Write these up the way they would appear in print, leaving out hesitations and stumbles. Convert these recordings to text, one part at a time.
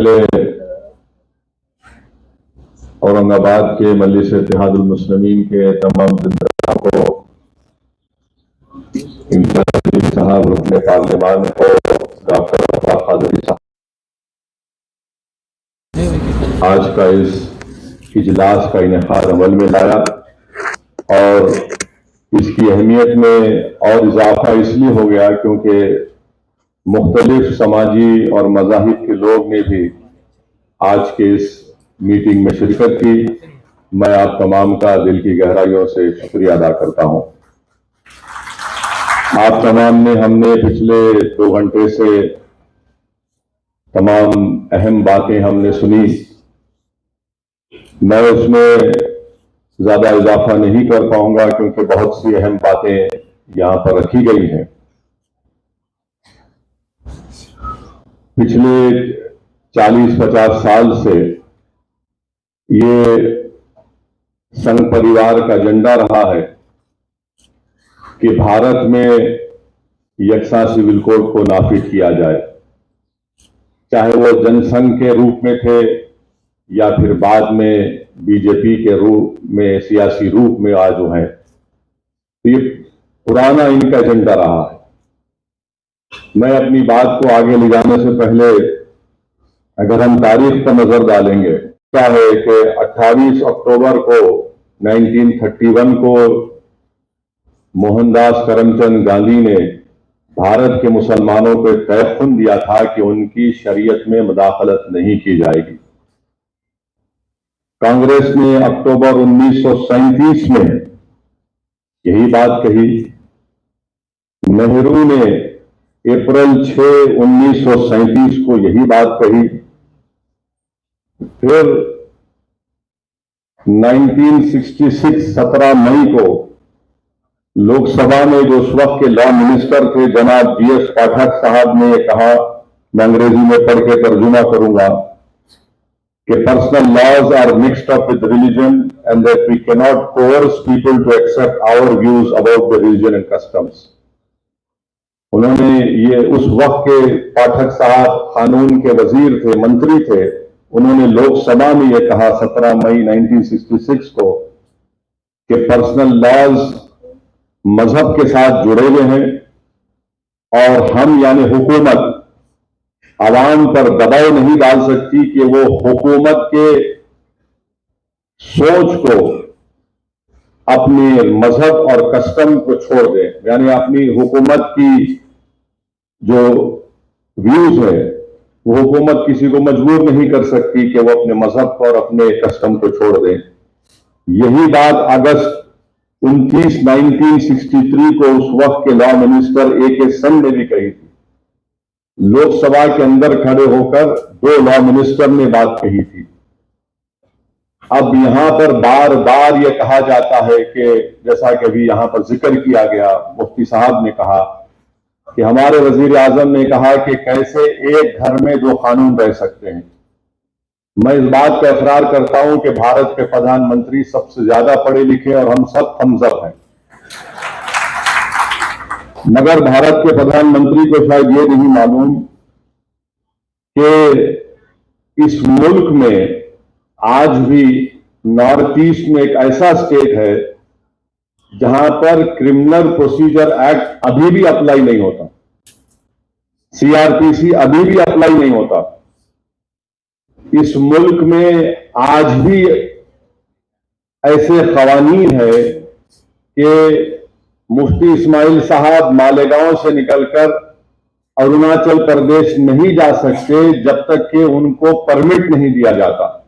पहले औरंगाबाद के मजलिस इत्तेहादुल मुस्लिमीन के तमाम जिंदगाह को, इमतियाज साहब रुकने पार्लियामान को, डॉक्टर वफा कादरी साहब, आज का इस इजलास का इनेकाद अमल में लाया और इसकी अहमियत में और इजाफा इसलिए हो गया क्योंकि मुख्तलिफ समाजी और मज़ाहिब के लोग ने भी आज के इस मीटिंग में शिरकत की। मैं आप तमाम का दिल की गहराइयों से शुक्रिया अदा करता हूं। आप तमाम ने हमने पिछले 2 घंटे से तमाम अहम बातें हमने सुनी। मैं उसमें ज्यादा इजाफा नहीं कर पाऊंगा क्योंकि बहुत सी अहम बातें यहां पर रखी गई हैं। पिछले 40-50 साल से ये संघ परिवार का एजेंडा रहा है कि भारत में यकसा सिविल कोड को नाफिज किया जाए, चाहे वो जनसंघ के रूप में थे या फिर बाद में बीजेपी के रूप में सियासी रूप में आज जो है। तो ये पुराना इनका एजेंडा रहा है। मैं अपनी बात को आगे ले जाने से पहले अगर हम तारीख पर नजर डालेंगे, क्या है कि 28 अक्टूबर को 1931 को मोहनदास करमचंद गांधी ने भारत के मुसलमानों को एक तयख्खुन दिया था कि उनकी शरीयत में मुदाखलत नहीं की जाएगी। कांग्रेस ने अक्टूबर 1937 में यही बात कही। नेहरू ने अप्रैल 6, 1937 को यही बात कही। फिर 1966 17 मई को लोकसभा में जो उस वक्त के लॉ मिनिस्टर थे जनाब जीएस पाठक साहब ने कहा, मैं अंग्रेजी में पढ़ के तर्जुमा करूंगा कि personal laws are mixed up with religion and that we can not coerce people to accept our views about the religion and customs. उन्होंने ये उस वक्त के पाठक साहब कानून के वजीर थे, मंत्री थे। उन्होंने लोकसभा में यह कहा 17 मई 1966 को कि पर्सनल लॉज मजहब के साथ जुड़े हुए हैं और हम यानी हुकूमत आवाम पर दबाव नहीं डाल सकती कि वो हुकूमत के सोच को अपने मजहब और कस्टम को छोड़ दें। यानी अपनी हुकूमत की जो व्यूज है वो हुकूमत किसी को मजबूर नहीं कर सकती कि वो अपने मजहब और अपने कस्टम को छोड़ दें। यही बात अगस्त 29, 1963 को उस वक्त के लॉ मिनिस्टर ए.के. सन ने भी कही थी। लोकसभा के अंदर खड़े होकर 2 लॉ मिनिस्टर ने बात कही थी। अब यहां पर बार बार यह कहा जाता है कि जैसा कि अभी यहां पर जिक्र किया गया, मुफ्ती साहब ने कहा कि हमारे वजीर आजम ने कहा कि कैसे एक घर में 2 कानून रह सकते हैं। मैं इस बात का इकरार करता हूं कि भारत के प्रधानमंत्री सबसे ज्यादा पढ़े लिखे और हम सब थम्स अप हैं, मगर भारत के प्रधानमंत्री को शायद ये नहीं मालूम कि इस मुल्क में आज भी नॉर्थ ईस्ट में एक ऐसा स्टेट है जहां पर क्रिमिनल प्रोसीजर एक्ट अभी भी अप्लाई नहीं होता, सीआरपीसी अभी भी अप्लाई नहीं होता। इस मुल्क में आज भी ऐसे कवानीन है कि मुफ्ती इस्माइल साहब मालेगांव से निकलकर अरुणाचल प्रदेश नहीं जा सकते जब तक कि उनको परमिट नहीं दिया जाता।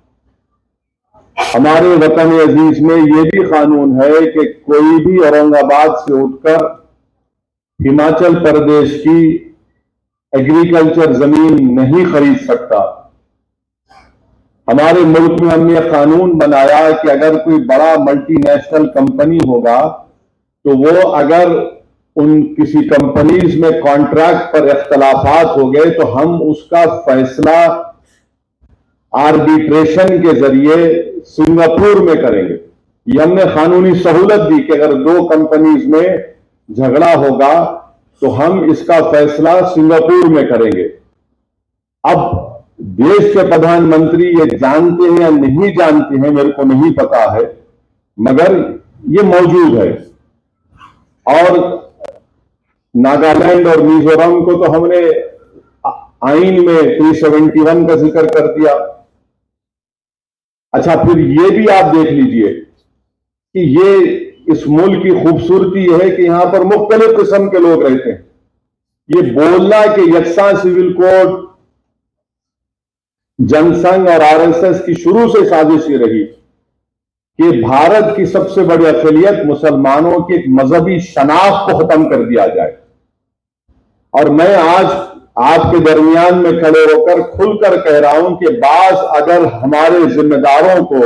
हमारे वतन अजीज में यह भी कानून है कि कोई भी औरंगाबाद से उठकर हिमाचल प्रदेश की एग्रीकल्चर जमीन नहीं खरीद सकता। हमारे मुल्क में हमने कानून बनाया कि अगर कोई बड़ा मल्टीनेशनल कंपनी होगा तो वो अगर उन किसी कंपनीज में कॉन्ट्रैक्ट पर इख्तलाफात हो गए तो हम उसका फैसला आर्बिट्रेशन के जरिए सिंगापुर में करेंगे। ये हमने कानूनी सहूलत दी कि अगर 2 कंपनीज में झगड़ा होगा तो हम इसका फैसला सिंगापुर में करेंगे। अब देश के प्रधानमंत्री ये जानते हैं या नहीं जानते हैं मेरे को नहीं पता है, मगर ये मौजूद है। और नागालैंड और मिजोरम को तो हमने आईन में 371 का जिक्र कर दिया। अच्छा, फिर ये भी आप देख लीजिए कि ये इस मुल्क की खूबसूरती है कि यहां पर मुख्तलिफ किस्म के लोग रहते हैं। ये बोलना कि यकसा सिविल कोड जनसंघ और आरएसएस की शुरू से साजिश ये रही कि भारत की सबसे बड़ी अकलियत मुसलमानों की एक मजहबी शनाख्त को खत्म कर दिया जाए। और मैं आज आपके दरमियान में खड़े होकर खुलकर कह रहा हूं कि बाज अगर हमारे जिम्मेदारों को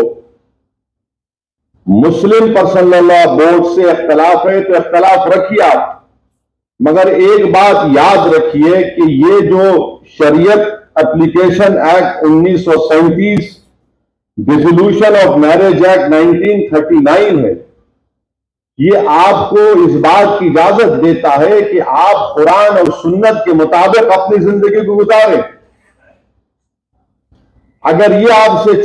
मुस्लिम पर्सनल लॉ बोर्ड से इख्तलाफ है तो इख्तलाफ रखिए आप, मगर एक बात याद रखिए कि ये जो शरीयत application act 1937, dissolution of marriage act 1939 है, ये आपको इस बात की इजाजत देता है कि आप कुरान और सुन्नत के मुताबिक अपनी जिंदगी को गुजारें। अगर ये आपसे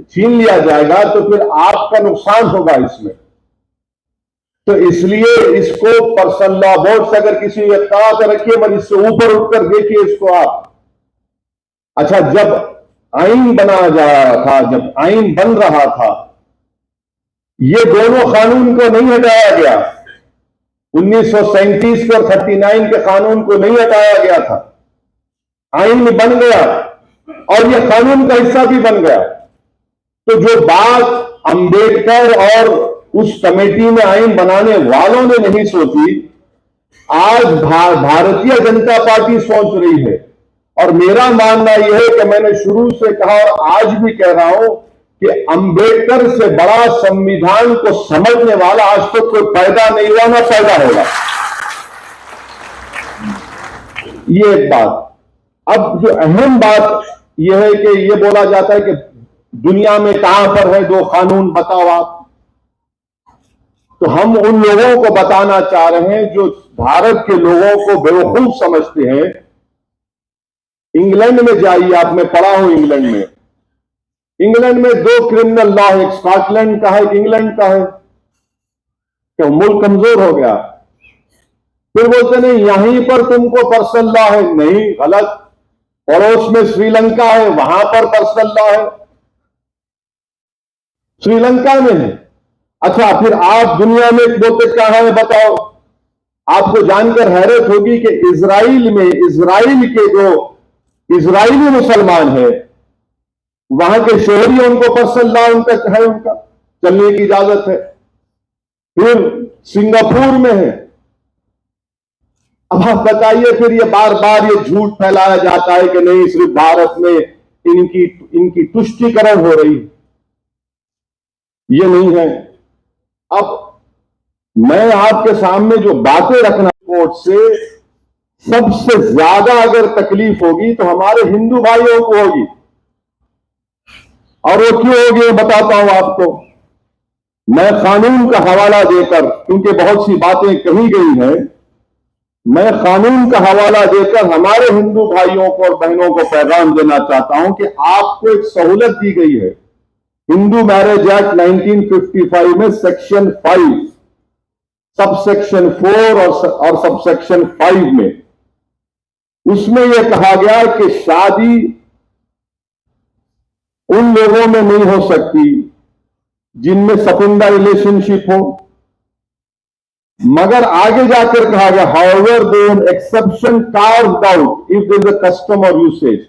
छीन लिया जाएगा तो फिर आपका नुकसान होगा इसमें। तो इसलिए इसको पर्सनल लॉ बोर्ड से अगर किसी व्यक्ति से रखिए, मगर इससे ऊपर उठकर देखिए इसको आप। अच्छा, जब आईन बनाया जा रहा था, जब आईन बन रहा था, ये दोनों कानून को नहीं हटाया गया। 1937 के और 39 के कानून को नहीं हटाया गया था। आईन बन गया और ये कानून का हिस्सा भी बन गया। तो जो बात अंबेडकर और उस कमेटी में आईन बनाने वालों ने नहीं सोची, आज भारतीय जनता पार्टी सोच रही है। और मेरा मानना यह है कि मैंने शुरू से कहा और आज भी कह रहा हूं कि अंबेडकर से बड़ा संविधान को समझने वाला आज तक कोई पैदा नहीं हुआ, ना पैदा होगा। ये एक बात। अब जो अहम बात यह है कि यह बोला जाता है कि दुनिया में कहां पर है दो कानून, बताओ आप। तो हम उन लोगों को बताना चाह रहे हैं जो भारत के लोगों को बेवकूफ समझते हैं। इंग्लैंड में जाइए आप, मैं पढ़ा हूं इंग्लैंड में। इंग्लैंड में दो क्रिमिनल लॉ, एक स्कॉटलैंड का है, एक इंग्लैंड का है। क्यों? मुल्क कमजोर हो गया। फिर बोलते नहीं यहीं पर तुमको पर्सनल लॉ है, नहीं, गलत। पड़ोस में श्रीलंका है, वहां पर पर्सनल लॉ है, श्रीलंका में है। अच्छा, फिर आप दुनिया में बोलते कहां है, बताओ। आपको जानकर हैरत होगी कि इजराइल में, इजराइल के जो इजराइली मुसलमान है, वहां के शहरी, उनको पर्सनल लॉ उनका है, उनका चलने की इजाजत है। फिर सिंगापुर में है। अब आप बताइए, फिर ये बार बार ये झूठ फैलाया जाता है कि नहीं सिर्फ भारत में इनकी तुष्टीकरण हो रही, ये नहीं है। अब मैं आपके सामने जो बातें रखना, कोर्ट से सबसे ज्यादा अगर तकलीफ होगी तो हमारे हिंदू भाइयों को होगी। और वो क्यों होगी बताता हूं आपको। मैं कानून का हवाला देकर, क्योंकि बहुत सी बातें कही गई हैं, मैं कानून का हवाला देकर हमारे हिंदू भाइयों को और बहनों को पैगाम देना चाहता हूं कि आपको एक सहूलत दी गई है। हिंदू मैरिज एक्ट 1955 में सेक्शन 5, सबसेक्शन 4 और सबसेक्शन 5 में, उसमें यह कहा गया कि शादी उन लोगों में नहीं हो सकती जिनमें सकुंडा रिलेशनशिप हो, मगर आगे जाकर कहा गया however there exception carved out if there is a custom or usage.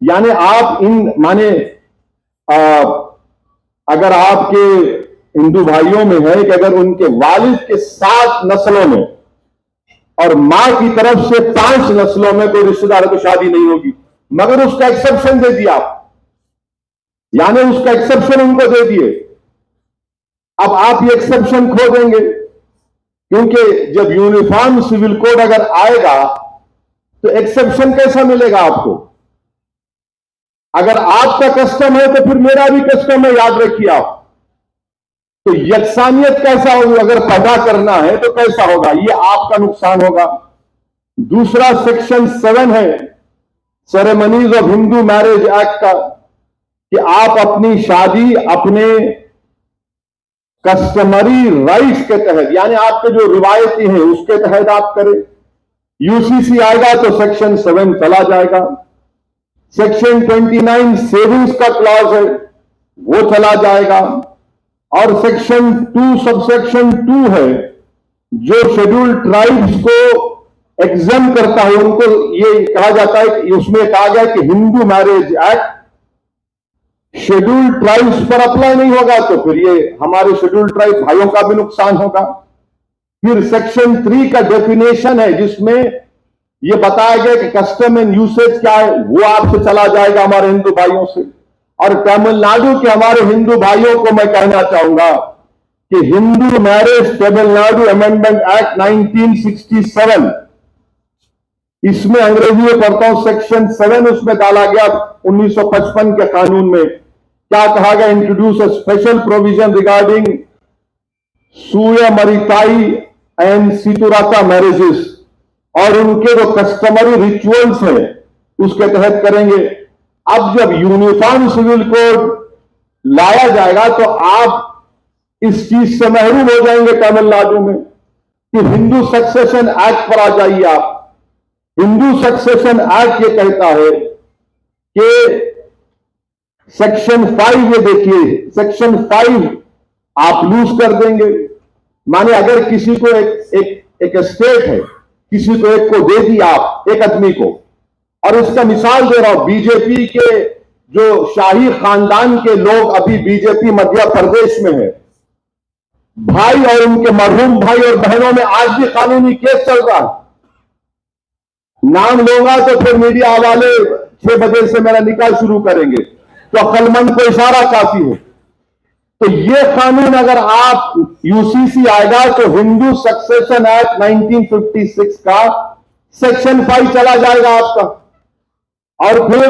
यानी आप इन माने अगर आपके हिंदू भाइयों में है कि अगर उनके वालिद के 7 नस्लों में और मां की तरफ से 5 नस्लों में कोई रिश्तेदार को शादी नहीं होगी, मगर उसका एक्सेप्शन दे दिया आप, यानी उसका एक्सेप्शन उनको दे दिए। अब आप ये एक्सेप्शन खो देंगे, क्योंकि जब यूनिफॉर्म सिविल कोड अगर आएगा तो एक्सेप्शन कैसा मिलेगा आपको। अगर आपका कस्टम है तो फिर मेरा भी कस्टम है, याद रखिए आप। तो यकसानियत कैसा होगी, अगर पैदा करना है तो कैसा होगा, ये आपका नुकसान होगा। दूसरा सेक्शन 7 है, ceremonies of Hindu marriage act का कि आप अपनी शादी अपने कस्टमरी राइट्स के तहत, यानी आपके जो रिवायती हैं उसके तहत आप करें। यूसीसी आएगा तो सेक्शन 7 चला जाएगा। सेक्शन 29 सेविंग्स का क्लॉज है, वो चला जाएगा। और सेक्शन 2 सबसेक्शन 2 है जो शेड्यूल्ड ट्राइब्स को एग्जाम करता है, उनको ये कहा जाता है कि उसमें कहा गया कि Hindu marriage act scheduled tribes पर अप्लाई नहीं होगा, तो फिर ये हमारे शेड्यूल्ड ट्राइब भाइयों का भी नुकसान होगा। फिर सेक्शन 3 का डेफिनेशन है जिसमें यह बताया गया कि कस्टम एंड यूसेज क्या है, वो आपसे चला जाएगा हमारे हिंदू भाइयों से। और तमिलनाडु के हमारे हिंदू भाइयों को मैं कहना चाहूंगा कि Hindu marriage Tamil Nadu amendment act 1967, इसमें अंग्रेजी में पढ़ता हूं, सेक्शन 7 उसमें डाला गया 1955 के कानून में। क्या कहा गया? Introduce a special provision regarding सुयमरिताई एंड सितुराता मैरिजेस, और उनके जो कस्टमरी रिचुअल्स हैं उसके तहत करेंगे। अब जब यूनिफॉर्म सिविल कोड लाया जाएगा तो आप इस चीज से महरूम हो जाएंगे तमिलनाडु में कि हिंदू सक्सेशन एक्ट पर आ जाइए आप। हिंदू सक्सेशन एक्ट ये कहता है कि सेक्शन 5, ये देखिए सेक्शन 5 आप लूज कर देंगे। माने अगर किसी को एक स्टेट है, किसी को एक को दे दी आप, एक आदमी को, और इसका मिसाल दे रहा हूं, बीजेपी के जो शाही खानदान के लोग अभी बीजेपी मध्य प्रदेश में है, भाई और उनके मरहूम भाई और बहनों में आज भी कानूनी केस चल रहा है। नाम लूंगा तो फिर मीडिया वाले 6 बजे से मेरा निकाल शुरू करेंगे, तो अक्लमंद को इशारा काफी है। तो ये कानून अगर आप यूसीसी आएगा तो हिंदू सक्सेशन एक्ट 1956 का सेक्शन 5 चला जाएगा आपका। और फिर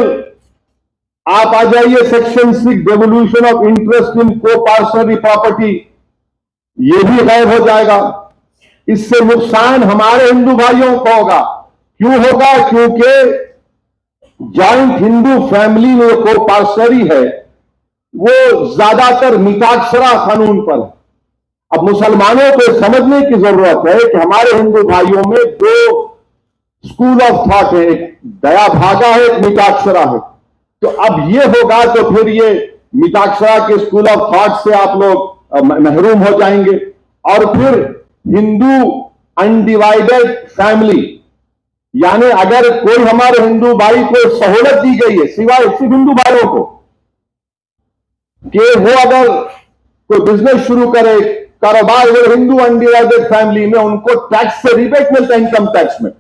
आप आ जाइए section 6 devolution of interest in को पार्सनरी प्रॉपर्टी, ये भी गायब हो जाएगा। इससे नुकसान हमारे हिंदू भाइयों को होगा। क्यों होगा? क्योंकि जॉइंट हिंदू फैमिली में को पार्सनरी है वो ज्यादातर मिताक्षरा कानून पर है। अब मुसलमानों को समझने की जरूरत है कि हमारे हिंदू भाइयों में 2 स्कूल ऑफ थॉट है, एक दया भागा है, एक मिताक्षरा है। तो अब ये होगा तो फिर ये मिताक्षरा के स्कूल ऑफ थॉट से आप लोग महरूम हो जाएंगे। और फिर हिंदू अनडिवाइडेड फैमिली, यानी अगर कोई हमारे हिंदू भाई को सहूलत दी गई है, सिवाय सिर्फ हिंदू भाइयों को, कि वो अगर कोई बिजनेस शुरू करे, कारोबार, अगर हिंदू अनडिवाइडेड फैमिली में उनको टैक्स से रिबेट मिलता है इनकम टैक्स में।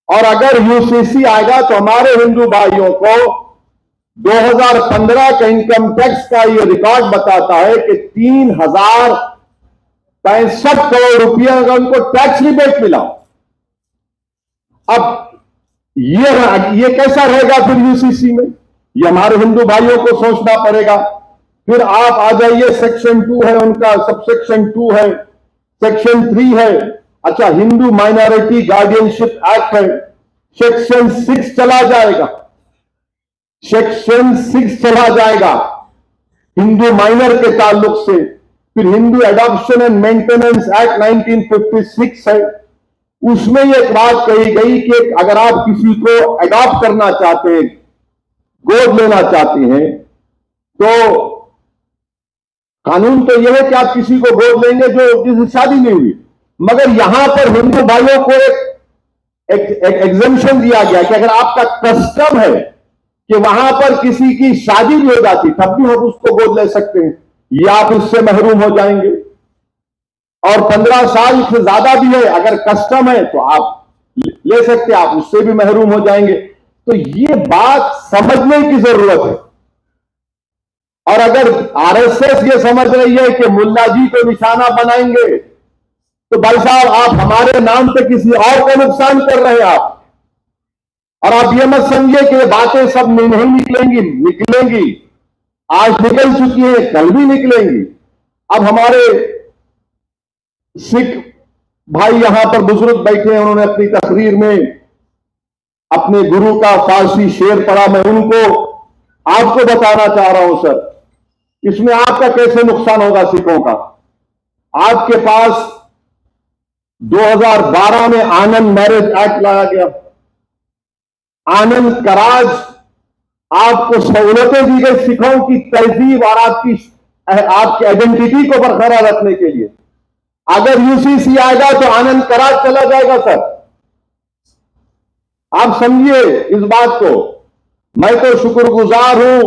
और अगर यूसीसी आएगा तो हमारे हिंदू भाइयों को 2015 का इनकम टैक्स का ये रिकॉर्ड बताता है कि 3065 करोड़ रुपया का उनको टैक्स रिबेट मिला। अब ये कैसा रहेगा फिर यूसीसी में? ये हमारे हिंदू भाइयों को सोचना पड़ेगा। फिर आप आ जाइए, सेक्शन 2 है उनका, सबसेक्शन 2 है, सेक्शन 3 है। अच्छा, हिंदू माइनॉरिटी गार्डियनशिप एक्ट है, सेक्शन 6 चला जाएगा। सेक्शन 6 चला जाएगा हिंदू माइनर के ताल्लुक से। फिर Hindu adoption and maintenance act 1956 है, उसमें एक बात कही गई कि अगर आप किसी को अडॉप्ट करना चाहते हैं, गोद लेना चाहते हैं, तो कानून तो यह है कि आप किसी को गोद लेंगे जो जिससे शादी नहीं हुई। मगर यहां पर हिंदू भाइयों को एक एग्जम्पशन दिया गया कि अगर आपका कस्टम है कि वहां पर किसी की शादी भी हो जाती, तब भी हम उसको गोद ले सकते हैं, ये आप उससे महरूम हो जाएंगे। और 15 साल से ज्यादा भी है, अगर कस्टम है तो आप ले सकते हैं, आप उससे भी महरूम हो जाएंगे। तो ये बात समझने की जरूरत है। और अगर आरएसएस ये समझ रही है कि मुल्ला जी को निशाना बनाएंगे, तो भाई साहब आप हमारे नाम पे किसी और को नुकसान कर रहे हैं आप। और आप ये मत समझिए कि ये बातें सब नहीं निकलेंगी, आज निकल चुकी है, कल भी निकलेंगी। अब हमारे सिख भाई यहां पर बुजुर्ग बैठे हैं, उन्होंने अपनी तकरीर में अपने गुरु का फारसी शेर पढ़ा, मैं उनको आपको बताना चाह रहा हूं सर, इसमें आपका कैसे नुकसान होगा सिखों का। आपके पास 2012 में आनंद मैरिज एक्ट लाया गया, आनंद कराज, आपको सहूलतें दी गई सिखों की तहजीब और आपकी आइडेंटिटी को बरकरार रखने के लिए। अगर यूसीसी आएगा तो आनंद कराज चला जाएगा सर, आप समझिए इस बात को। मैं तो शुक्रगुजार हूं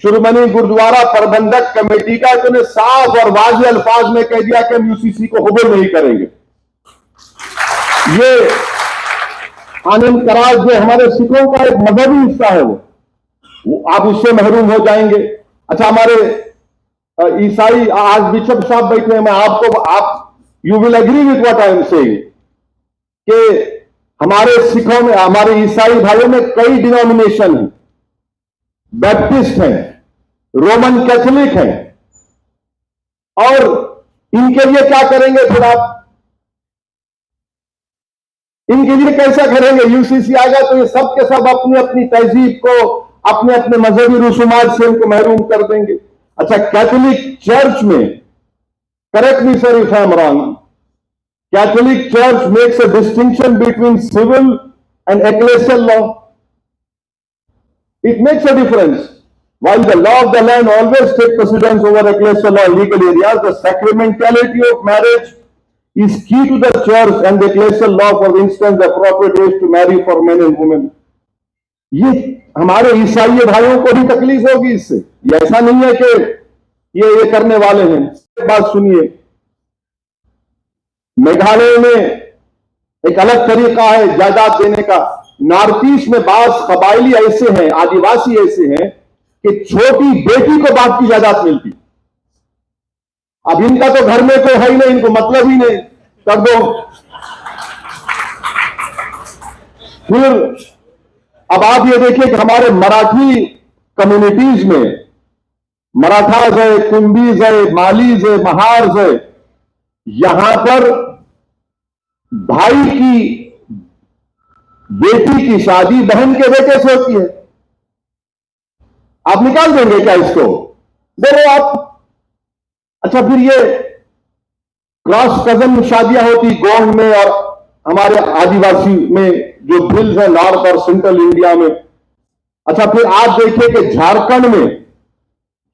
शिरोमणि गुरुद्वारा प्रबंधक कमेटी का, तो ने साफ और वाज़ेह अल्फाज में कह दिया कि हम यूसीसी को कबूल नहीं करेंगे। ये आनंद कराज जो हमारे सिखों का एक मजहबी हिस्सा है, वो आप उससे महरूम हो जाएंगे। अच्छा, हमारे ईसाई आज बिशप साहब बैठे हैं, मैं आप you will agree with what I am saying कि हमारे सिखों में, हमारे ईसाई भाइयों में कई डिनोमिनेशन हैं, बैप्टिस्ट हैं, रोमन कैथोलिक हैं, और इनके लिए क्या करेंगे फिर आप? इनके लिए कैसा करेंगे? यूसीसी आएगा तो ये सब के सब अपनी अपनी तहजीब को, अपने अपने मजहबी रसूमात से इनको महरूम कर देंगे। अच्छा, कैथोलिक चर्च में, correct me sir if I am wrong, Catholic Church makes a distinction between civil and ecclesial law. It makes a difference. While the law of the land always takes precedence over ecclesial law in legal areas, the sacramentality of marriage is key to the church and the ecclesial law, for instance, the appropriate age to marry for men and women. ये हमारे ईसाई भाइयों को भी तकलीफ होगी इससे। ये ऐसा नहीं है कि ये करने वाले हैं। बात सुनिए, मेघालय में एक अलग तरीका है जायदाद देने का। नॉर्थ ईस्ट में बास कबाइली ऐसे हैं, आदिवासी ऐसे हैं कि छोटी बेटी को बाप की जायदाद मिलती। अब इनका तो घर में कोई है ही नहीं, इनको मतलब ही नहीं, कर दो। फिर अब आप ये देखिए कि हमारे मराठी कम्युनिटीज में, मराठास है, कुंभीज है, मालीज है, महार्स है, यहां पर भाई की बेटी की शादी बहन के बेटे से होती है। आप निकाल देंगे क्या इसको? बोलो आप। अच्छा, फिर ये क्रॉस कजन शादियां होती गोंड में और हमारे आदिवासी में जो बिल्स है नॉर्थ और सेंट्रल इंडिया में। अच्छा, फिर आप देखिए कि झारखंड में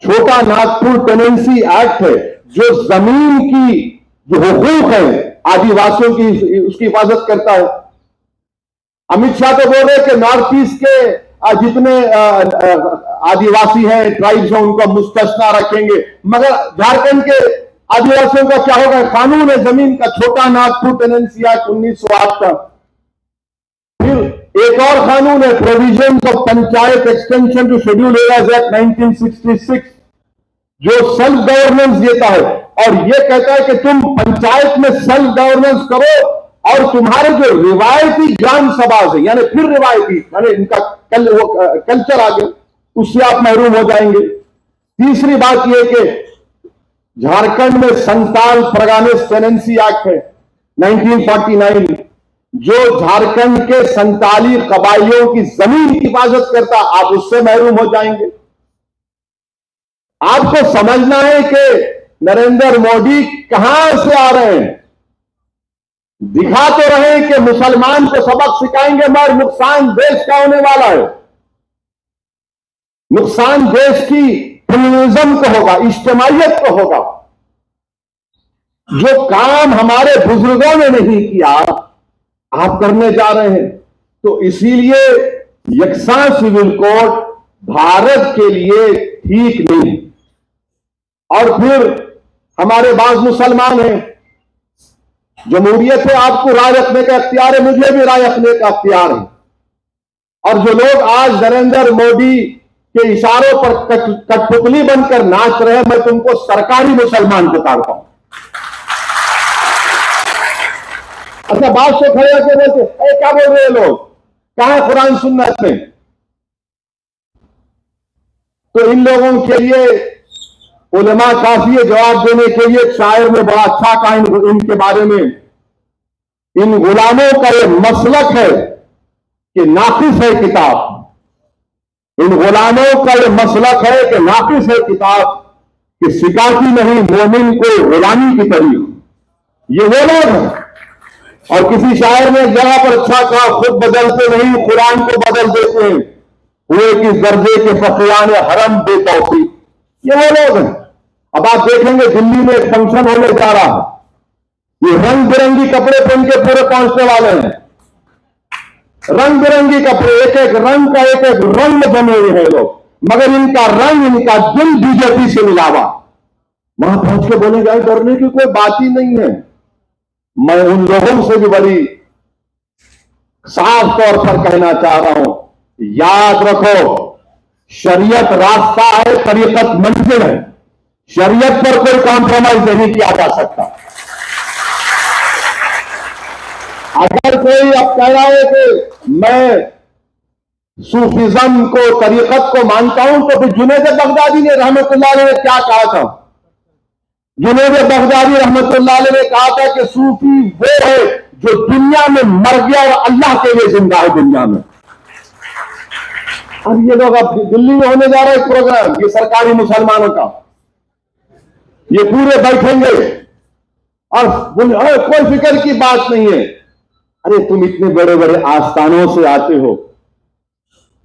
छोटा नागपुर टेनेंसी एक्ट है, जो जमीन की जो हुकूक है आदिवासियों की, उसकी हिफाजत करता है। अमित शाह तो बोल रहे कि नॉर्थ ईस्ट के जितने आदिवासी हैं, ट्राइब्स हैं, उनको मुस्तस्ना रखेंगे, मगर झारखंड के आदिवासियों का क्या होगा? कानून है जमीन का, छोटा नागपुर टेनेंसी एक्ट 1908 का। फिर एक और कानून है, provision of panchayat extension to schedule areas act 1966, जो सेल्फ गवर्नेंस देता है और ये कहता है कि तुम पंचायत में सेल्फ गवर्नेंस करो और तुम्हारे जो रिवायती ग्राम सभा है, यानी फिर रिवायती, यानी इनका कल्चर आ गया, उससे आप महरूम हो जाएंगे। तीसरी बात यह कि झारखंड में संताल परगानेस टेनेंसी एक्ट है 1949, जो झारखंड के संताली कबाइलियों की जमीन की हिफाजत करता, आप उससे महरूम हो जाएंगे। आपको समझना है कि नरेंद्र मोदी कहां से आ रहे हैं। दिखा तो रहे कि मुसलमान को सबक सिखाएंगे, मगर नुकसान देश का होने वाला है। नुकसान देश की प्लूरलिज्म को होगा, इज्तिमाइयत को होगा। जो काम हमारे बुजुर्गों ने नहीं किया, आप करने जा रहे हैं। तो इसीलिए यकसा सिविल कोड भारत के लिए ठीक नहीं। और फिर हमारे बाज मुसलमान हैं, जमहूरियत है, आपको राय रखने का अख्तियार है, मुझे भी राय रखने का अख्तियार है। और जो लोग आज नरेंद्र मोदी के इशारों पर कठपुतली बनकर नाच रहे हैं, मैं तुमको सरकारी मुसलमान बताता हूं। अच्छा, बात से खड़े होकर बोलते क्या बोल रहे हैं लोग, कहां है कुरान सुन्नत में? तो इन लोगों के लिए उलमा काफी है जवाब देने के लिए। एक शायर ने बड़ा अच्छा कहा इनके बारे में, इन गुलामों का यह मसलक है कि नाकिस है किताब। इन गुलामों का यह मसलक है कि नाकिस है किताब, कि सिखाती नहीं मोमिन को गुलामी की तरीक। ये वो लोग हैं। और किसी शायर ने जगह पर अच्छा कहा, खुद बदलते नहीं कुरान को बदल देते हैं, हुए किस दर्जे के फकीरान हरम बेतौफीक। ये वो लोग हैं। अब आप देखेंगे दिल्ली में एक फंक्शन होने जा रहा है, ये रंग बिरंगी कपड़े पहन के पूरे पहुंचने वाले हैं। रंग बिरंगी कपड़े, एक एक रंग का एक एक रंग बने हुए हैं लोग, मगर इनका रंग, इनका दिल बीजेपी से मिला हुआ। वहां पहुंच के बोलेंगे डरने की कोई बात ही नहीं है। मैं उन लोगों से भी बड़ी साफ तौर पर कहना चाह रहा हूं, याद रखो, शरीयत रास्ता है, तरीकत मंजिल है। शरीयत पर कोई कॉम्प्रोमाइज नहीं किया जा सकता। अगर कोई अब कह रहा है कि मैं सूफिज्म को, तरीकत को मानता हूं, तो फिर जुनैद बगदादी ने रहमतुल्लाह अलैह ने क्या कहा था? जुनैद बगदादी रहमतुल्लाह अलैह ने कहा था कि सूफी वो है जो दुनिया में मर गया और अल्लाह के लिए जिंदा है दुनिया में। अब ये लोग, अब दिल्ली में होने जा रहा है एक प्रोग्राम, ये सरकारी मुसलमानों का, ये पूरे बैठेंगे और बोले कोई फिक्र की बात नहीं है। अरे तुम इतने बड़े बड़े आस्थानों से आते हो,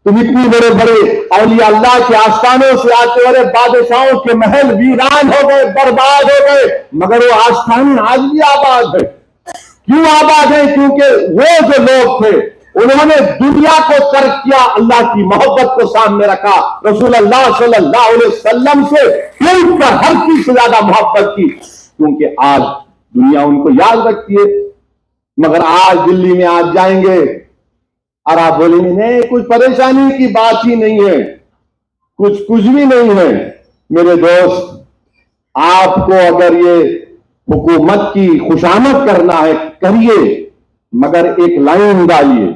तुम इतनी बड़े बड़े औलिया अल्लाह के आस्थानों से आते हो, अरे बादशाहों के महल वीरान हो गए, बर्बाद हो गए, मगर वो आस्थान आज भी आबाद है। क्यों आबाद है? क्योंकि वो जो लोग थे उन्होंने दुनिया को तर्क किया, अल्लाह की मोहब्बत को सामने रखा, रसूल अल्लाह सल्लल्लाहु अलैहि वसल्लम से दिल पर हर चीज से ज्यादा मोहब्बत की, क्योंकि आज दुनिया उनको याद रखती है। मगर आज दिल्ली में आज जाएंगे और आप बोलेंगे नहीं, कुछ परेशानी की बात ही नहीं है, कुछ भी नहीं है। मेरे दोस्त, आपको अगर ये हुकूमत की खुशामद करना है करिए, मगर एक लाइन डालिए,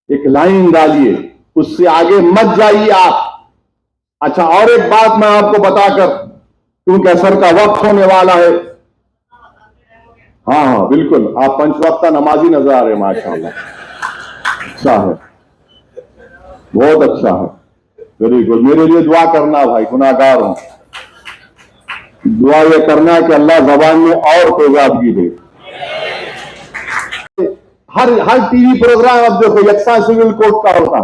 एक लाइन डालिए, उससे आगे मत जाइए आप। अच्छा, और एक बात मैं आपको बताकर, क्योंकि असर का वक्त होने वाला है। हाँ हाँ बिल्कुल, आप पंचवक्ता नमाजी नजर आ रहे हैं, माशाअल्लाह, अच्छा है, बहुत अच्छा है, वेरी गुड। मेरे लिए दुआ करना भाई, गुनाहगार हूं। दुआ यह करना कि अल्लाह जबान में और तेजाबगी दे। हर टीवी प्रोग्राम अब देखो यकसा सिविल कोड का होता,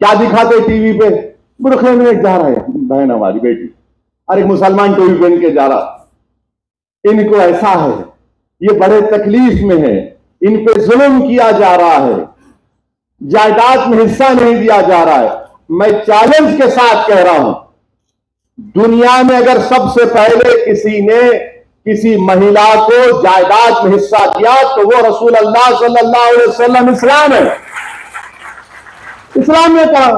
क्या दिखाते टीवी पे? बुरखे में एक जा रहा है बहन हमारी बेटी, और एक मुसलमान टोपी पहन के जा रहा। इनको ऐसा है, ये बड़े तकलीफ में है, इन पे जुल्म किया जा रहा है, जायदाद में हिस्सा नहीं दिया जा रहा है। मैं चैलेंज के साथ कह रहा हूं, दुनिया में अगर सबसे पहले किसी ने किसी महिला को जायदाद में हिस्सा दिया तो वो रसूल अल्लाह सल्लल्लाहु अलैहि वसल्लम इस्लाम है। इस्लाम ने कहा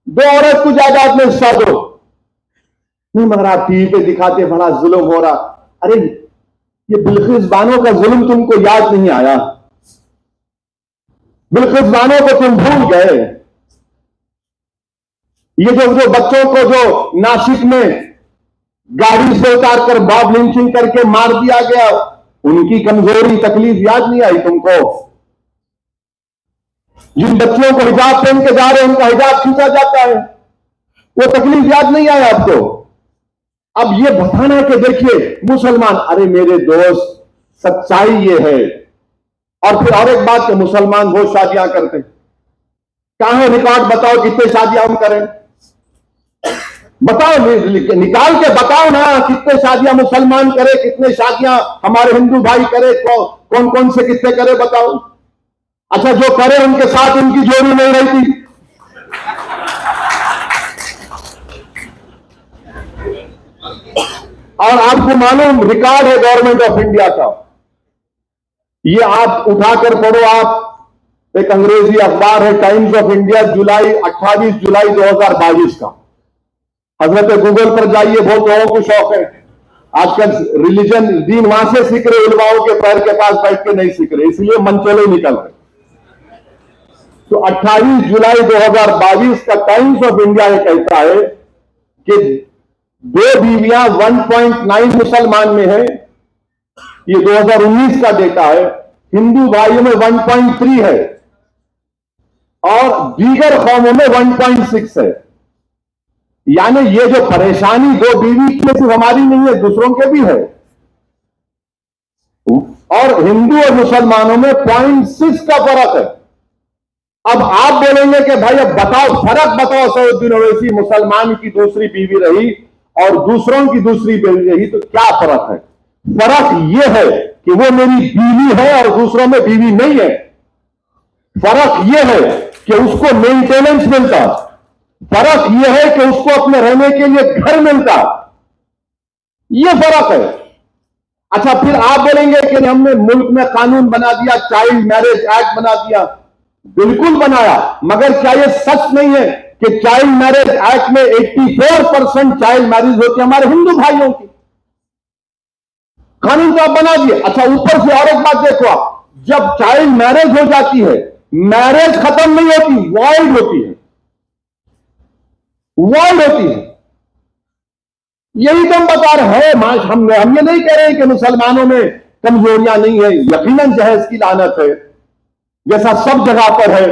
दो औरत को जायदाद में हिस्सा दो। नहीं, मगर आप टीवी पे दिखाते बड़ा जुल्म हो रहा। अरे ये बिल्किस बानो का जुल्म तुमको याद नहीं आया? बिल्किस बानो को तुम भूल गए? ये जो बच्चों को जो नासिक में गाड़ी से उतारकर बॉब लिंचिंग करके मार दिया गया, उनकी कमजोरी तकलीफ याद नहीं आई तुमको? जिन बच्चों को हिजाब पहन के जा रहे हैं उनका हिजाब खींचा जाता है, वो तकलीफ याद नहीं आई आपको? अब ये बताना कि देखिए मुसलमान, अरे मेरे दोस्त सच्चाई ये है। और फिर और एक बात कि मुसलमान बहुत शादियां करते हैं। कहां है रिकॉर्ड? बताओ कितने शादियां हम करें, बताओ, निकाल के बताओ ना, कितने शादियां मुसलमान करे, कितने शादियां हमारे हिंदू भाई करे, कौन कौन से कितने करे बताओ। अच्छा, जो करे उनके साथ उनकी जोड़ी नहीं रहती। और आपको मालूम रिकॉर्ड है गवर्नमेंट ऑफ इंडिया का, ये आप उठाकर पढ़ो। आप एक अंग्रेजी अखबार है टाइम्स ऑफ इंडिया, 28 जुलाई 2022 का। हजरत गूगल पर जाइए, बहुत लोगों को शौक है आजकल रिलीजन, दीन वहां से सीख रहे, उलमाओं के पैर के पास बैठ के नहीं सीख रहे, इसलिए मनचले निकल रहे। तो 28 जुलाई 2022 का टाइम्स ऑफ इंडिया ये कहता है कि 2 बीवियां 1.9 मुसलमान में है, ये 2019 का डेटा है। हिंदू भाइयों में 1.3 है। और दीगर कौमों में 1.6 है। यानी ये जो परेशानी दो बीवी की सिर्फ हमारी नहीं है, दूसरों के भी है। और हिंदू और मुसलमानों में 0.6 का फर्क है। अब आप बोलेंगे कि भाई अब बताओ, फर्क बताओ, सऊदीन ओवैसी मुसलमान की दूसरी बीवी रही और दूसरों की दूसरी बीवी रही, तो क्या फर्क है? फर्क यह है कि वो मेरी बीवी है और दूसरों में बीवी नहीं है। फर्क यह है कि उसको मेंटेनेंस मिलता, फर्क यह है कि उसको अपने रहने के लिए घर मिलता, यह फर्क है। अच्छा, फिर आप बोलेंगे कि हमने मुल्क में कानून बना दिया, चाइल्ड मैरिज एक्ट बना दिया। बिल्कुल बनाया, मगर क्या यह सच नहीं है कि चाइल्ड मैरिज एक्ट में 84% चाइल्ड मैरिज होती है हमारे हिंदू भाइयों की? कानून तो आप बना दिए। अच्छा, ऊपर से और एक बात देखो, आप जब चाइल्ड मैरिज हो जाती है, मैरिज खत्म नहीं होती, वॉइड होती है, वॉइड होती है। यही तो हम बता रहे हैं। हम ये नहीं कह रहे हैं कि मुसलमानों में कमजोरियां नहीं है, यकीनन जहेज की लानत है जैसा सब जगह पर है,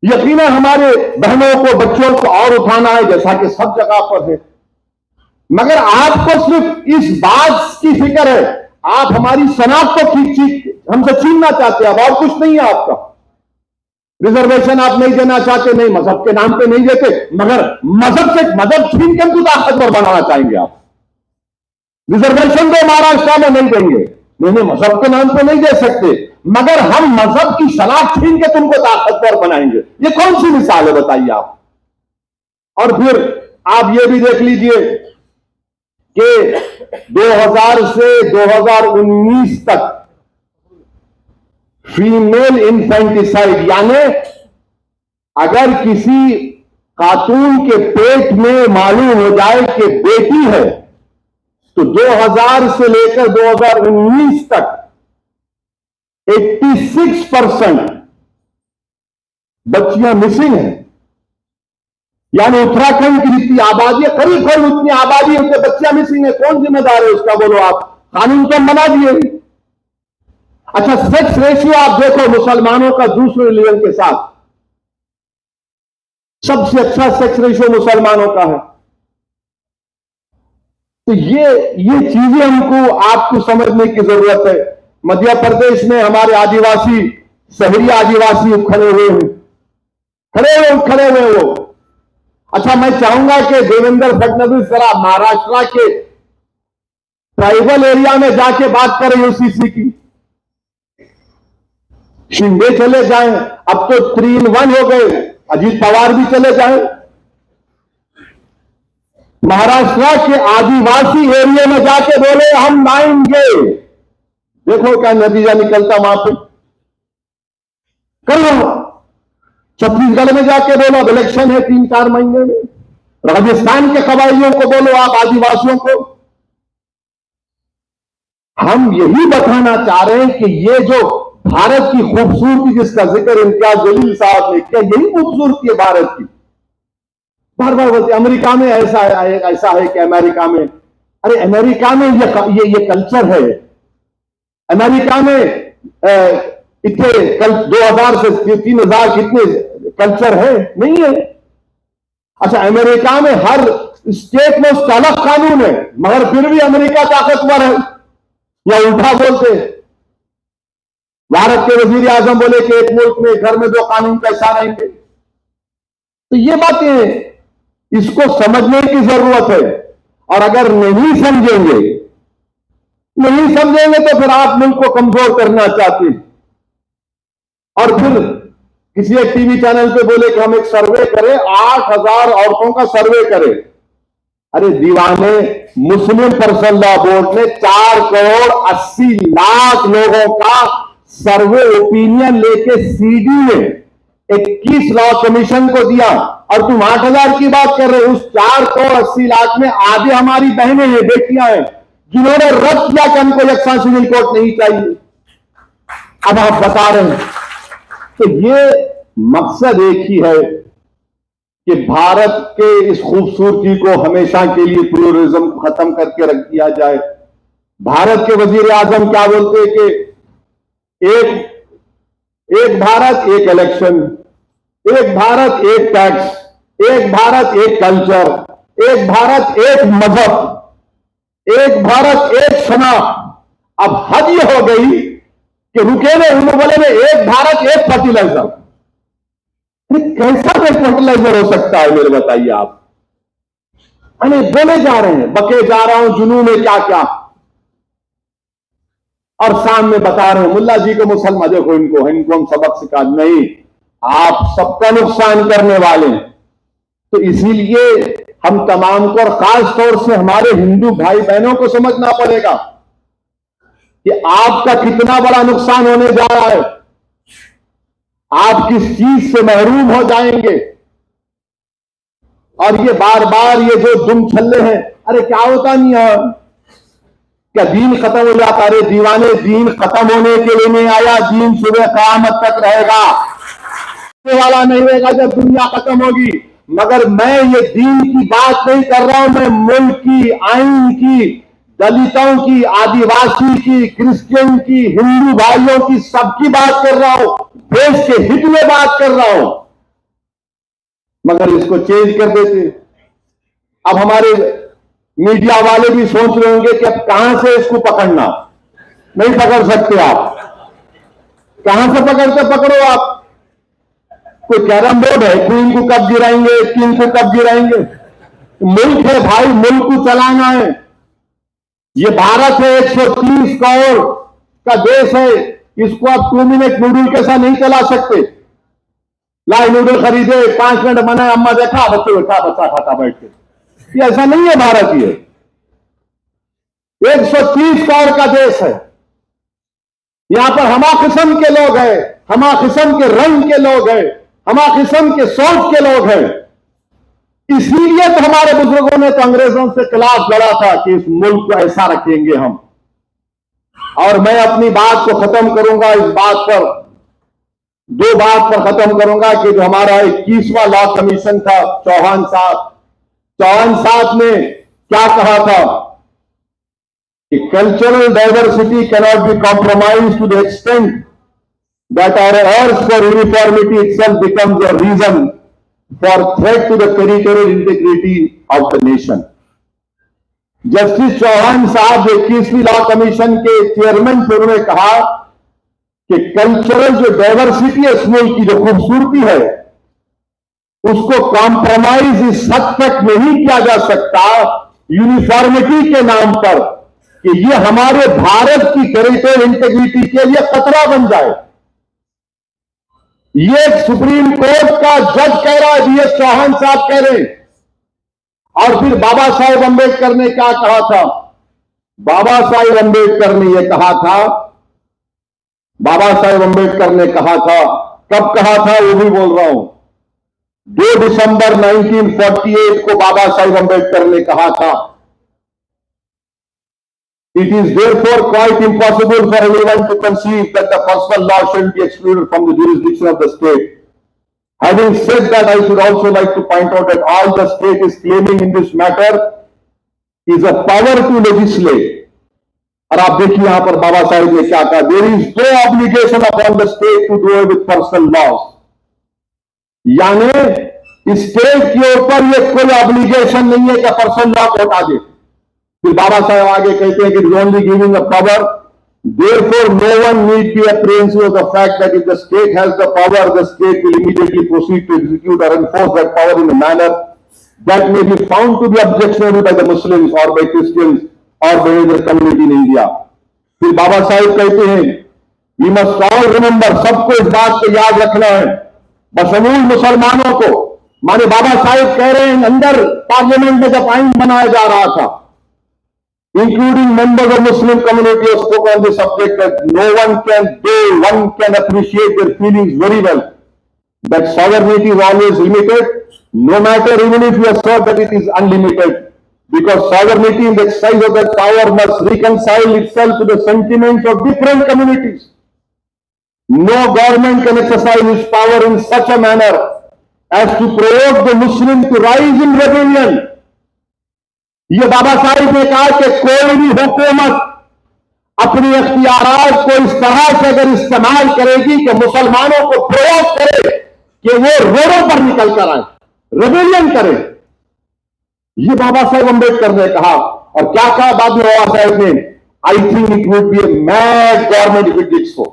यकीनन हमारे बहनों को, बच्चों को और उठाना है जैसा कि सब जगह पर है। मगर आपको सिर्फ इस बात की फिक्र है, आप हमारी शनाख्त को हमसे छीनना चाहते हैं, अब और कुछ नहीं है आपका। रिजर्वेशन आप नहीं देना चाहते, नहीं मजहब के नाम पे नहीं देते, मगर मजहब छीन के हमको ताकतवर बनाना चाहेंगे आप। रिजर्वेशन तो महाराष्ट्र में नहीं देंगे, नहीं मजहब के नाम पे नहीं दे सकते, मगर हम मजहब की शनाख्त छीन के तुमको ताकतवर बनाएंगे। ये कौन सी मिसाल है बताइए आप? और फिर आप ये भी देख लीजिए कि 2000 से 2019 तक फीमेल इन्फेंटिसाइड, यानी अगर किसी खातून के पेट में मालूम हो जाए कि बेटी है, तो 2000 से लेकर 2019 तक 86% बच्चियां मिसिंग हैं। यानी उत्तराखंड की जितनी आबादी है, करीब करीब उतनी आबादी है, उतने बच्चियां मिसिंग है। कौन जिम्मेदार है उसका बोलो आप? कानून तो बना दिए। अच्छा, सेक्स रेशियो आप देखो मुसलमानों का दूसरे रिलीजन के साथ, सबसे अच्छा सेक्स रेशियो मुसलमानों का है। तो ये चीजें हमको आपको समझने की जरूरत है। मध्य प्रदेश में हमारे आदिवासी, शहरी आदिवासी खड़े हुए हैं, खड़े हुए वो। अच्छा, मैं चाहूंगा कि देवेंद्र फडणवीस जरा महाराष्ट्र के ट्राइबल एरिया में जाके बात करें यूसीसी की। शिंदे चले जाएं, अब तो 3 in 1 हो गए, अजीत पवार भी चले जाएं। महाराष्ट्र के आदिवासी एरिया में जाके बोले हम आएंगे, देखो क्या नतीजा निकलता वहां पे। कर लो। छत्तीसगढ़ में जाके बोलो, अब इलेक्शन है 3-4 महीने में। राजस्थान के कबाइलियों को बोलो, आप आदिवासियों को। हम यही बताना चाह रहे हैं कि ये जो भारत की खूबसूरती जिसका जिक्र इम्तियाज जलील साहब ने किया, यही खूबसूरती है भारत की। बार बार बोलते अमेरिका में ऐसा है कि अमेरिका में, अरे अमेरिका में ये कल्चर है। अमेरिका में इतने 2000 से 3000 कितने कल्चर है? नहीं है। अच्छा, अमेरिका में हर स्टेट में उसका अलग कानून है, मगर फिर भी अमेरिका ताकतवर है, या उल्टा बोलते हैं। भारत के वजीर आजम बोले कि एक मुल्क में घर में 2 कानून कैसा रहेंगे? तो ये बातें इसको समझने की जरूरत है। और अगर नहीं समझेंगे तो फिर आप मुल्क को कमजोर करना चाहते हैं। और फिर किसी एक टीवी चैनल पे बोले कि हम एक सर्वे करें, 8000 औरतों का सर्वे करें। अरे दीवाने, मुस्लिम पर्सनल लॉ बोर्ड ने 4,80,00,000 लोगों का सर्वे ओपिनियन लेके सीडी में 21 लॉ कमीशन को दिया, और तुम 8,000 की बात कर रहे हो। उस 4,80,00,000 में आधे हमारी बहनें हैं, बेटियां हैं, जिन्होंने रद्द किया कि हमको यकसा सिविल कोर्ट नहीं चाहिए। अब आप बता रहे हैं। तो ये मकसद एक ही है कि भारत के इस खूबसूरती को हमेशा के लिए प्लूरलिज्म को खत्म करके रख दिया जाए। भारत के वजीर आजम क्या बोलते हैं कि एक भारत एक इलेक्शन, एक भारत एक टैक्स, एक भारत एक कल्चर, एक भारत एक मजहब, एक भारत एक शनाख्त। अब हद यह हो गई कि रुके में उन्होंने बोले में एक भारत एक फर्टिलाइजर। कैसा कोई फर्टिलाइजर हो सकता है मेरे बताइए आप। अरे बोले जा रहे हैं, बके जा रहा हूं जुनून में क्या क्या, और सामने बता रहे हैं मुल्ला जी को मुसलमान, देखो इनको हम सबक सिखा, नहीं आप सबका नुकसान करने वाले हैं। तो इसीलिए हम तमाम को और खास तौर से हमारे हिंदू भाई बहनों को समझना पड़ेगा कि आपका कितना बड़ा नुकसान होने जा रहा है, आप किस चीज से महरूम हो जाएंगे। और ये बार बार ये जो दुम छल्ले हैं, अरे क्या होता नहीं है, क्या दीन खत्म हो जाता? अरे दीवाने, दीन खत्म होने के लिए नहीं आया, दीन सुबह क़यामत तक रहेगा, वाला नहीं रहेगा जब दुनिया खत्म होगी। मगर मैं ये दीन की बात नहीं कर रहा हूं, मैं मुल्क की, आइन की, दलितों की, आदिवासी की, क्रिश्चियन की, हिंदू भाइयों की, सबकी बात कर रहा हूं, देश के हित में बात कर रहा हूं। मगर इसको चेंज कर देते। अब हमारे मीडिया वाले भी सोच रहे होंगे कि अब कहां से इसको पकड़ना, नहीं पकड़ सकते आप। कहां से पकड़ते, पकड़ो आप। कोई कैरम बोर्ड है, क्वीन को कब गिराएंगे, किंग को कब गिराएंगे। मुल्क है भाई, मुल्क को चलाना है। ये भारत है, 130 करोड़ का देश है, इसको आप 2 मिनट नूडल के साथ नहीं चला सकते। लाई नूडल खरीदे, 5 मिनट बनाए, अम्मा देखा, बच्चे बैठा, बच्चा खाता बैठ के। ये ऐसा नहीं है भारत। ये 130 करोड़ का देश है। यहां पर हमा किस्म के लोग हैं, हमा किस्म के रंग के लोग हैं, हमा किस्म के सोच के लोग हैं। इसीलिए तो हमारे बुजुर्गों ने तो अंग्रेजों से खिलाफ लड़ा था कि इस मुल्क को ऐसा रखेंगे हम। और मैं अपनी बात को खत्म करूंगा इस बात पर, 2 बात पर खत्म करूंगा कि जो हमारा 21वां लॉ कमीशन था, चौहान साहब ने क्या कहा था कि cultural diversity cannot be compromise to the extent that our urge for uniformity itself becomes a reason for threat to the territorial integrity of the nation. Justice Chauhan साहब जो 21वीं लॉ कमीशन के चेयरमैन थे, उन्होंने कहा कि कल्चरल जो diversity है, इस मुल्क की जो खूबसूरती है, उसको कॉम्प्रोमाइज इस हद तक नहीं किया जा सकता यूनिफॉर्मिटी के नाम पर कि ये हमारे भारत की टेरिटोरियल इंटीग्रिटी के लिए खतरा बन जाए। ये सुप्रीम कोर्ट का जज कह रहा है, बीएस चौहान साहब कह रहे हैं। और फिर बाबा साहेब अंबेडकर ने क्या कहा था? बाबा साहेब अंबेडकर ने यह कहा था, बाबा साहेब अंबेडकर ने कहा था, कब कहा था वो भी बोल रहा हूं, 2 दिसंबर 1948 को बाबा साहेब अंबेडकर ने कहा था, It is therefore quite impossible for anyone to conceive that the personal law shall be excluded from the jurisdiction of the state. Having said that, I should also like to point out that all the state is claiming in this matter is a power to legislate. और आप देखिए यहां पर बाबा साहेब ने क्या कहा, there is no obligation upon the state to do away with personal laws. यानी state के ऊपर ये कोई ऑब्लिगेशन नहीं है कि पर्सनल लॉ को हटा दे। फिर बाबा साहब आगे कहते हैं कि only giving a power, therefore no one need be apprehensive of the fact that if the state has the power, the state will immediately proceed to execute or enforce that power in a manner that may be found to be objectionable by the Muslims or by Christians or by the community in India. फिर बाबा साहब कहते हैं, we must all remember, सबको इस बात को याद रखना है, बशमूल मुसलमानों को। माने बाबा साहब कह रहे हैं, अंदर पार्लियामेंट में जब आइन बनाया जा रहा था, including members of Muslim community have spoken on this subject that one can appreciate their feelings very well, that sovereignty is always limited, no matter even if you assert that it is unlimited, because sovereignty in the exercise of that power must reconcile itself to the sentiments of different communities. No government can exercise its power in such a manner as to provoke the Muslim to rise in rebellion. ये बाबा साहिब ने कहा कि कोई भी हुकूमत अपनी इख्तियारात को इस तरह से अगर इस्तेमाल करेगी कि मुसलमानों को प्रोवोक करे कि वो रोडों पर निकल कर आए, रेबेलियन करें। ये बाबा साहेब अम्बेडकर ने कहा। और क्या कहा बाद में बाबा साहेब ने? I think it would be a mad government if it did so.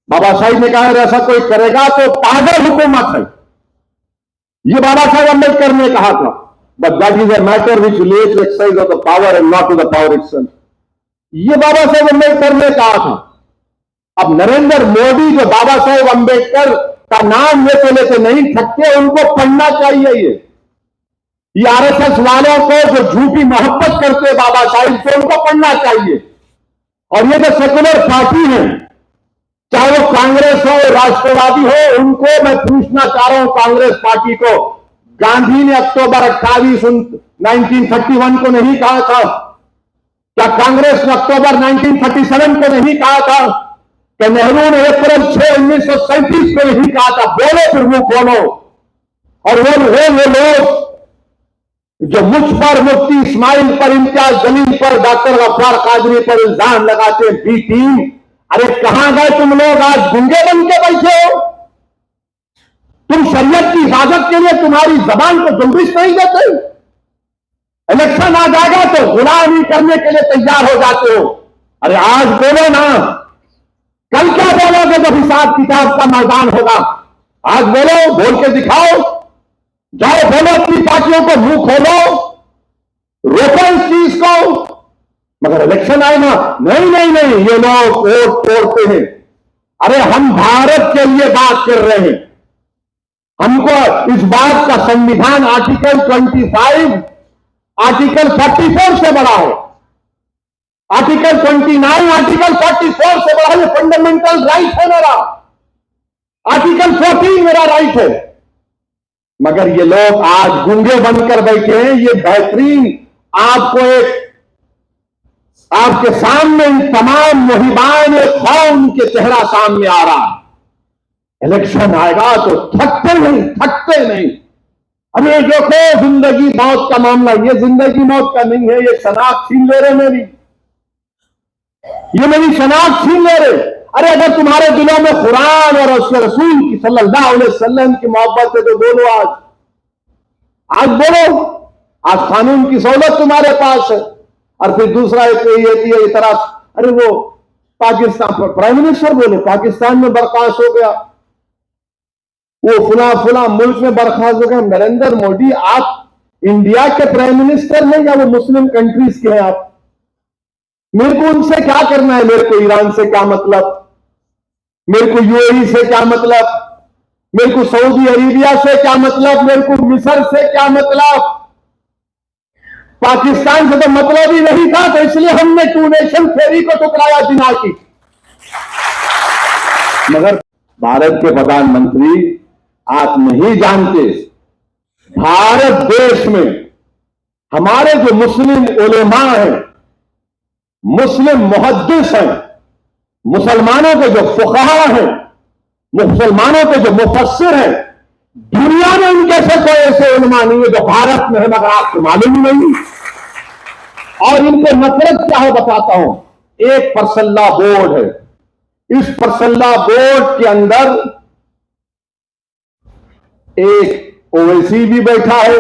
Baba Saheb ने कहा ऐसा कोई करेगा तो पागल हुकूमत है। ये बाबा साहेब अम्बेडकर ने कहा था। But that is a matter which relates to exercise of the power and not to the power itself. ये बाबा साहेब अम्बेडकर ने कहा था। अब नरेंद्र मोदी जो बाबा साहेब अम्बेडकर का नाम लेते नहीं थकते, उनको पढ़ना चाहिए। ये आरएसएस वालों को जो झूठी मोहब्बत करते बाबा साहिब से, उनको पढ़ना चाहिए। और ये जो सेकुलर पार्टी है, चाहे वो कांग्रेस हो, राष्ट्रवादी हो, उनको मैं पूछना चाह रहा हूं, कांग्रेस पार्टी को, गांधी ने अक्टूबर 28, 1931 को नहीं कहा था? क्या कांग्रेस ने अक्टूबर 1937 को नहीं कहा था? क्या नेहरू ने अप्रैल 6, 1937 को नहीं कहा था? बोलो फिर वो बोलो। और वो लोग जो मुझ पर, मुफ्ती इस्माइल पर, इम्तियाज जलील पर, डॉक्टर गफ्फार कादरी पर इल्जाम लगाते बी टीम, अरे कहां गए तुम लोग? आज गुंगे बन के बैठे हो। तुम शरीयत की हिफाजत के लिए तुम्हारी जबान को जुम्बिश नहीं देते। इलेक्शन आ जाएगा तो गुलामी करने के लिए तैयार हो जाते हो। अरे आज बोलो ना, कल क्या बोलोगे जब हिसाब किताब का मैदान होगा? आज बोलो, बोल के दिखाओ। जाओ बोलो, अपनी पार्टियों को मुंह खोलो, रोको इस चीज को। मगर इलेक्शन आए ना, नहीं, ये लोग वोट तोड़ते हैं। अरे हम भारत के लिए बात कर रहे हैं। हमको इस बात का संविधान आर्टिकल 25, आर्टिकल 44 से बड़ा है, आर्टिकल 29, आर्टिकल 44 से बड़ा है। फंडामेंटल राइट है मेरा। आर्टिकल 14 मेरा राइट है। मगर ये लोग आज गूंगे बनकर बैठे हैं। ये बेहतरीन आपको एक, आपके सामने तमाम मुहिबान कौम के चेहरा सामने आ रहा है। इलेक्शन आएगा तो थकते नहीं। अरे देखो, जिंदगी मौत का मामला, ये जिंदगी मौत का नहीं है। ये शनाख्त छीन ले रहे मेरी, ये मेरी शनाख्त छीन ले रहे। अरे अगर तुम्हारे दिलों में कुरान और उसके रसूल की सल्लल्लाहु अलैहि वसल्लम की मोहब्बत है तो बोलो। आज बोलो। आज कानून की सहूलत तुम्हारे पास है। और फिर दूसरा एक तरह, अरे वो पाकिस्तान प्राइम मिनिस्टर बोले पाकिस्तान में बर्खास्त हो गया, वो फुला मुल्क में बर्खास्त हो गया। नरेंद्र मोदी, आप इंडिया के प्राइम मिनिस्टर हैं या वो मुस्लिम कंट्रीज के हैं? आप, मेरे को उनसे क्या करना है? मेरे को ईरान से क्या मतलब? मेरे को यूएई से क्या मतलब? मेरे को सऊदी अरेबिया से क्या मतलब? मेरे को मिस्र से क्या मतलब? पाकिस्तान से तो मतलब ही नहीं था, तो इसलिए हमने टू नेशन थ्योरी को टुकराया जिना की। मगर भारत के प्रधानमंत्री, आप नहीं जानते, भारत देश में हमारे जो मुस्लिम उलेमा हैं, मुस्लिम मुहद्दिस हैं, मुसलमानों के जो फुक़हा हैं, मुसलमानों के जो मुफस्सिर हैं, दुनिया में उनके से कोई ऐसे उलमा नहीं है जो भारत में है, मगर आपको मालूम ही नहीं। और इनके नफरत क्या है बताता हूं। एक परसल्ला बोर्ड है। इस परसल्ला बोर्ड के अंदर एक ओवैसी भी बैठा है,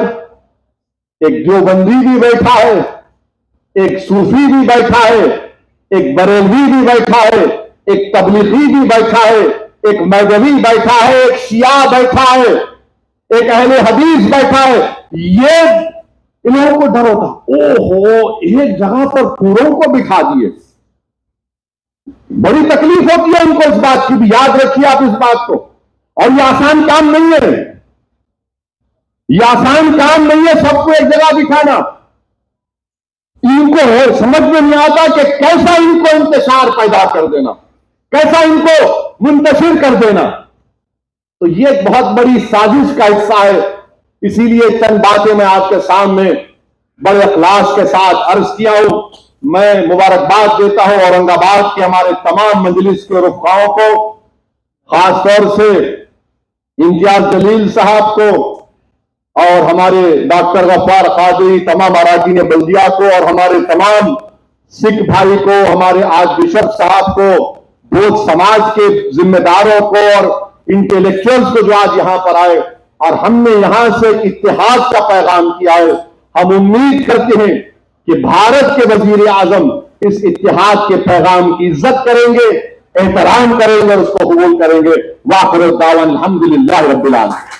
एक देवबंदी भी बैठा है, एक सूफी भी बैठा है, एक बरेलवी भी बैठा है, एक तबलीगी भी बैठा है, एक मौलवी बैठा है, एक शिया बैठा है, एक अहले हदीस बैठा है। ये इन लोगों को डर होता, ओहो एक जगह पर पूरों को बिठा दिए। बड़ी तकलीफ होती है उनको इस बात की भी, याद रखिए आप इस बात को। और ये आसान काम नहीं है, ये आसान काम नहीं है सबको एक जगह बिठाना। इनको समझ में नहीं आता कि कैसा इनको इंतशार पैदा कर देना, कैसा इनको मुंतशिर कर देना। तो ये एक बहुत बड़ी साजिश का हिस्सा है। इसीलिए चंद बातें मैं आपके सामने बड़े अखलास के साथ अर्ज किया हूं। मैं मुबारकबाद देता हूं औरंगाबाद के हमारे तमाम मजलिस के रुफ़ाओं को, खासतौर से इम्तियाज जलील साहब को और हमारे डॉक्टर गफ्फार कादरी, तमाम अराकीन बल्दिया को और हमारे तमाम सिख भाई को, हमारे आज बिशप साहब को, बौद्ध समाज के जिम्मेदारों को और इंटेलेक्चुअल्स को जो आज यहां पर आए और हमने यहां से इत्तेहाद का पैगाम किया है, हम उम्मीद करते हैं कि भारत के वजीर आजम इस इत्तेहाद के पैगाम की इज्जत करेंगे, एहतराम करेंगे और उसको कबूल करेंगे। वाखिर दावन अल्हम्दुलिल्लाह रब्बिल आलमीन।